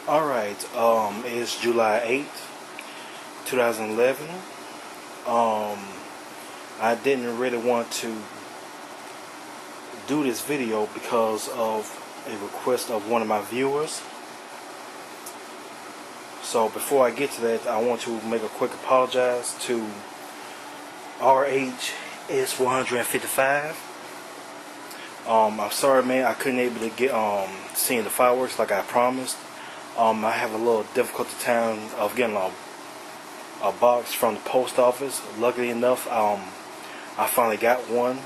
Alright, it's July 8th, 2011. I didn't really want to do this video because of a request of one of my viewers. So before I get to that, I want to make a quick apologize to RH is 155. I'm sorry, man, I couldn't able to get seeing the fireworks like I promised. I have a little difficult time of getting a box from the post office. Luckily enough, I finally got one.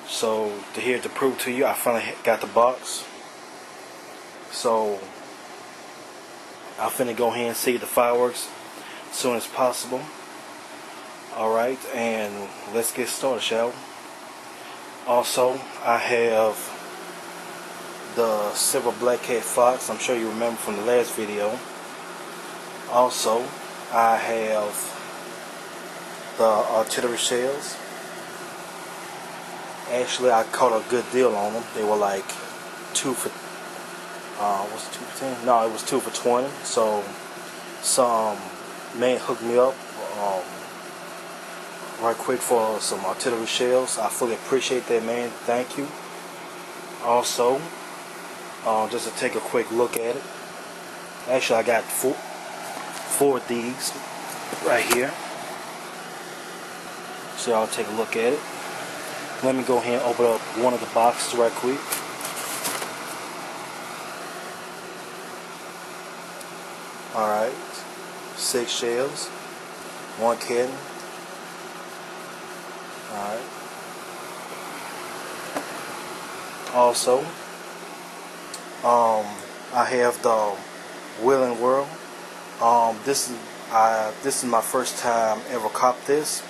So to prove to you, I finally got the box. So I'm finna go ahead and see the fireworks as soon as possible. Alright, and let's get started, shall we? Also, I have the silver black cat fox. I'm sure you remember from the last video. Also, I have the artillery shells. Actually, I caught a good deal on them. They were like 2 for was it 2 for 10? No, it was 2 for 20. So some man hooked me up right quick for some artillery shells. I fully appreciate that, man. Thank you. Also, just to take a quick look at it. Actually, I got four of these right here. So y'all take a look at it. Let me go ahead and open up one of the boxes right quick. Alright, 6 shells, 1 kitten. Alright. Also, I have the Willing World. This is my first time ever copped this.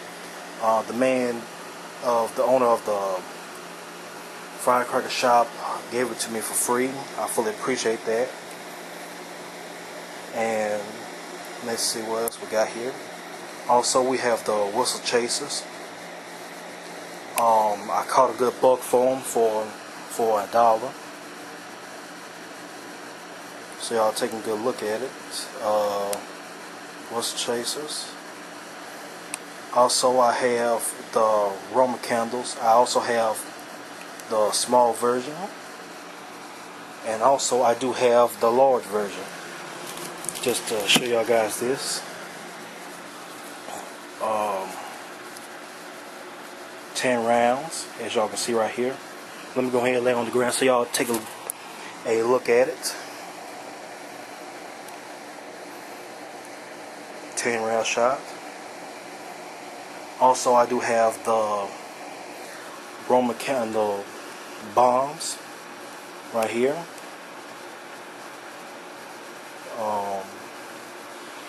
The owner of the Firecracker shop gave it to me for free. I fully appreciate that. And let's see what else we got here. Also, we have the whistle chasers. I caught a good buck for them for $1. So y'all taking a good look at it. Whistle chasers. Also, I have the Roman candles. I also have the small version, and also I do have the large version. Just to show y'all guys this. 10 rounds, as y'all can see right here. Let me go ahead and lay on the ground so y'all take a look at it. 10 round shot. Also, I do have the Roman candle bombs right here.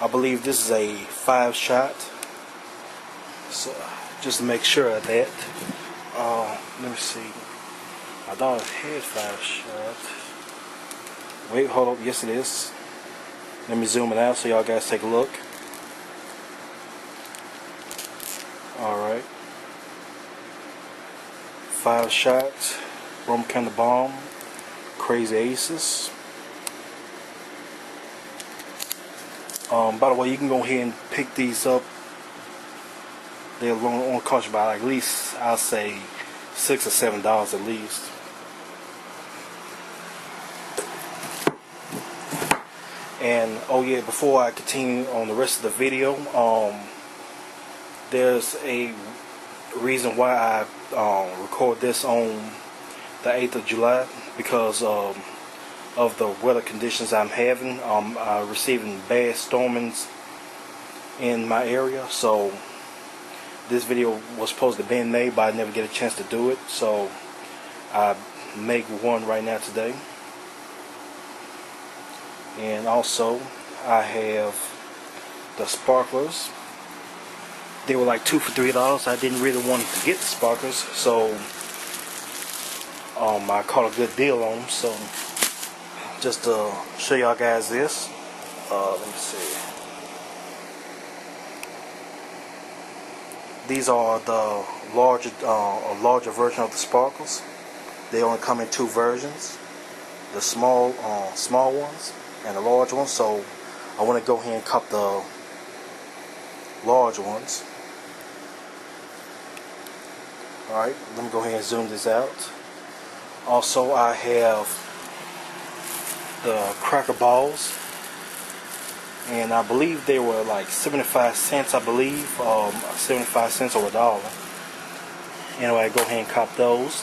I believe this is a 5-shot. So just to make sure of that. Let me see. I thought it had 5 shots. Wait, hold up. Yes, it is. Let me zoom it out so y'all guys take a look. Alright. 5 shots. Roman candle bomb. Crazy aces. By the way, you can go ahead and pick these up. They're only cost you about at least, I'll say, $6 or $7 at least. And oh yeah, before I continue on the rest of the video, there's a reason why I record this on the 8th of July, because of the weather conditions I'm having. I'm receiving bad stormings in my area, so this video was supposed to be made, but I never get a chance to do it, so I make one right now today. And also, I have the sparklers. They were like 2 for $3. I didn't really want to get the sparklers, so I caught a good deal on them. So just to show y'all guys this, let me see. These are the larger version of the sparkles. They only come in 2 versions. The small ones and a large one, so I want to go ahead and cop the large ones. Alright, let me go ahead and zoom this out. Also, I have the cracker balls, and I believe they were like 75 cents, I believe, 75 cents or $1. Anyway, I go ahead and cop those.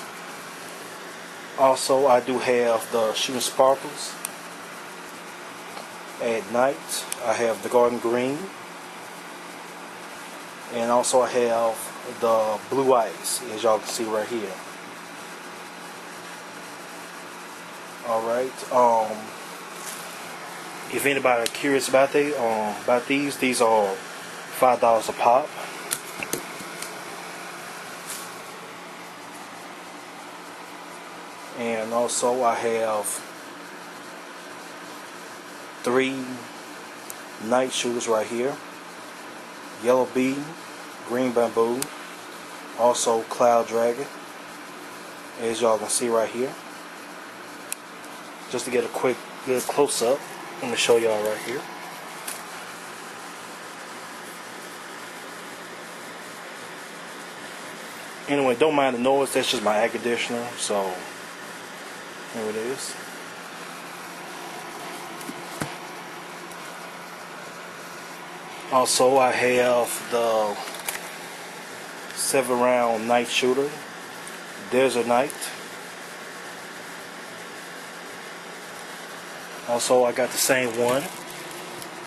Also, I do have the shooting sparkles. At night, I have the garden green, and also I have the blue ice, as y'all can see right here. Alright, if anybody curious about these are $5 a pop. And also I have 3 night shooters right here. Yellow bee, green bamboo, also cloud dragon, as y'all can see right here. Just to get a quick good close up, I'm gonna show y'all right here. Anyway, don't mind the noise, that's just my air conditioner, so here it is. Also, I have the 7-round night shooter, Desert Night. Also, I got the same one,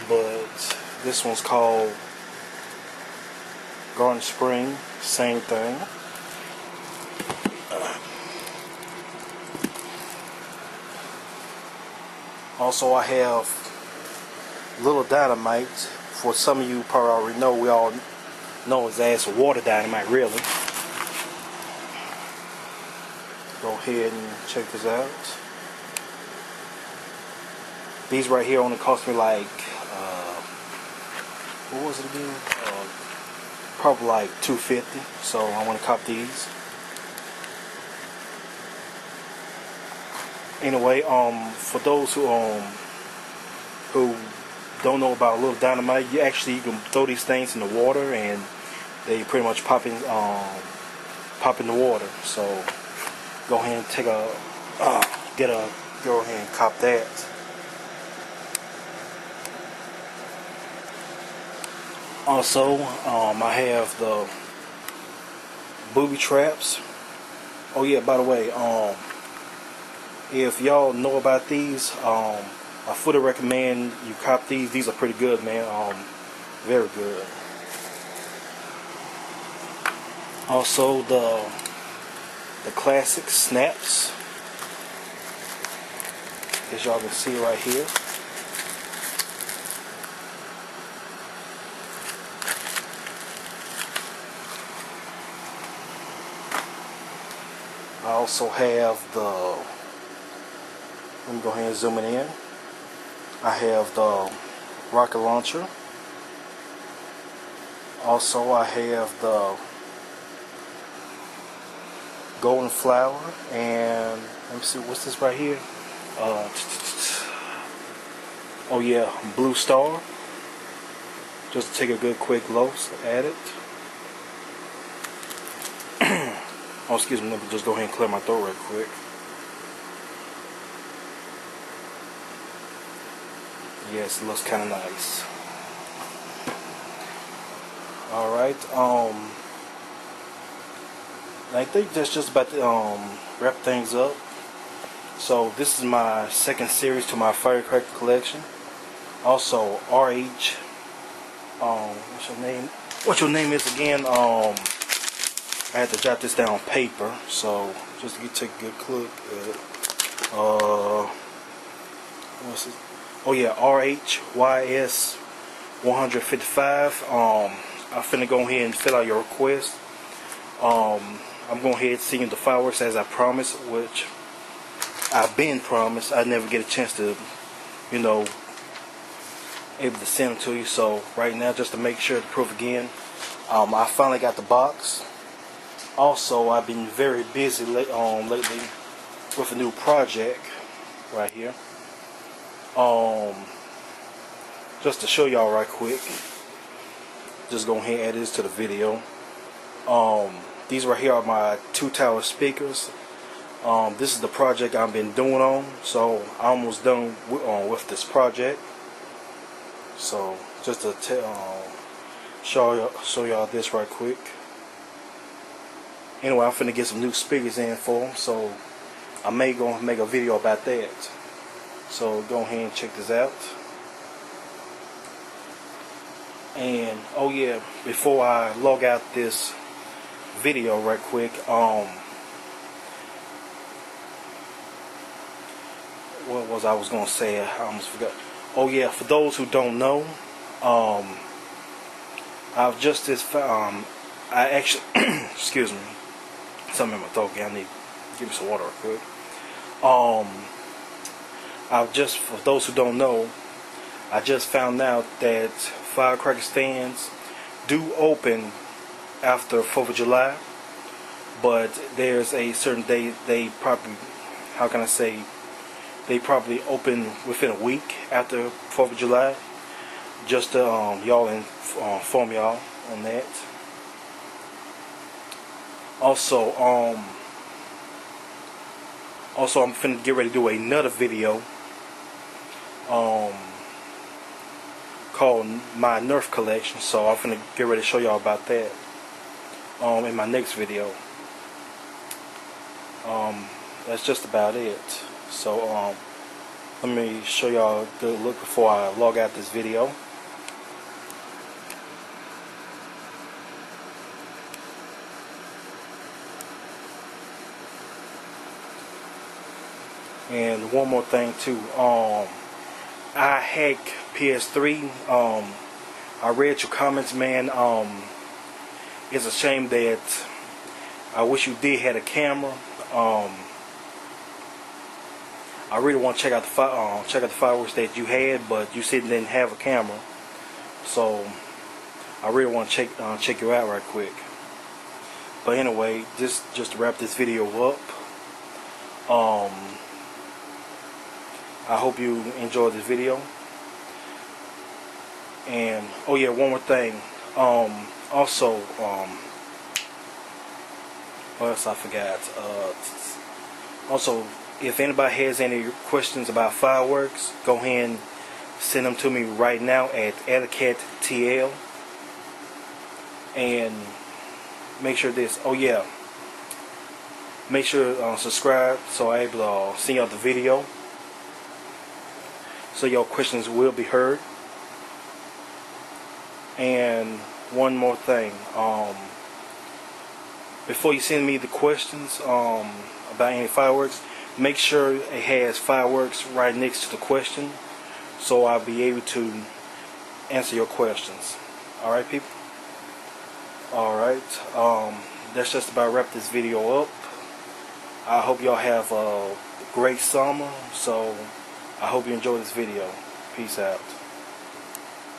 but this one's called Garden Spring, same thing. Also, I have little dynamite. For some of you probably already know, we all know it's as water dynamite, really. Go ahead and check this out. These right here only cost me like, what was it again? Probably like $2.50. So I want to cop these. Anyway, for those who don't know about little dynamite, you can throw these things in the water and they pretty much pop in the water. So go ahead and go ahead and cop that. Also, I have the booby traps. Oh yeah, by the way, if y'all know about these, I fully recommend you cop these. These are pretty good, man. Very good. Also, the classic snaps, as y'all can see right here. I also have the, let me go ahead and zoom it in. I have the rocket launcher. Also, I have the golden flower, and let me see, what's this right here? Oh yeah, blue star. Just to take a good quick look at it. Oh, excuse me, let me just go ahead and clear my throat real quick. Yes, it looks kind of nice. Alright, I think that's just about to wrap things up. So this is my second series to my Firecracker collection. Also, RH, what's your name? What your name is again? I had to jot this down on paper, so just to take a good look at it. What's it? Oh yeah, RHYS 155. I'm finna go ahead and fill out your request. I'm going ahead and send you the fireworks as I promised, which I've been promised. I never get a chance to, able to send them to you. So right now, just to make sure, to prove again, I finally got the box. Also, I've been very busy lately with a new project right here. Just to show y'all right quick, just go ahead and add this to the video. These right here are my 2-tower speakers. This is the project I've been doing on, so I'm almost done with this project. So just to show y'all this right quick. Anyway, I'm finna get some new speakers in for them, so I may go make a video about that. So go ahead and check this out. And oh yeah, before I log out this video right quick, what was I gonna say? I almost forgot. Oh yeah, for those who don't know, I've just I actually excuse me, something in my throat. I need to give me some water real quick. For those who don't know, I just found out that firecracker stands do open after 4th of July, but there's a certain day they probably, how can I say, they probably open within a week after 4th of July. Just to y'all inform y'all on that. Also, I'm finna get ready to do another video called my Nerf collection, so I'm finna get ready to show y'all about that in my next video. That's just about it. So let me show y'all a good look before I log out this video. And one more thing too, I hack PS3. I read your comments, man. It's a shame that I wish you did had a camera. I really want to check out the fireworks that you had, but you said you didn't have a camera. So I really want to check you out right quick. But anyway, just to wrap this video up. I hope you enjoyed this video. And oh yeah, one more thing. Also, what else I forgot? Also, if anybody has any questions about fireworks, go ahead and send them to me right now at alleycatttl. And make sure this. Oh yeah. Make sure to subscribe so I'm able to send y'all the video, so your questions will be heard. And one more thing, before you send me the questions about any fireworks, make sure it has fireworks right next to the question, so I'll be able to answer your questions. Alright, people? Alright, that's just about wrap this video up. I hope y'all have a great summer, so I hope you enjoy this video. Peace out.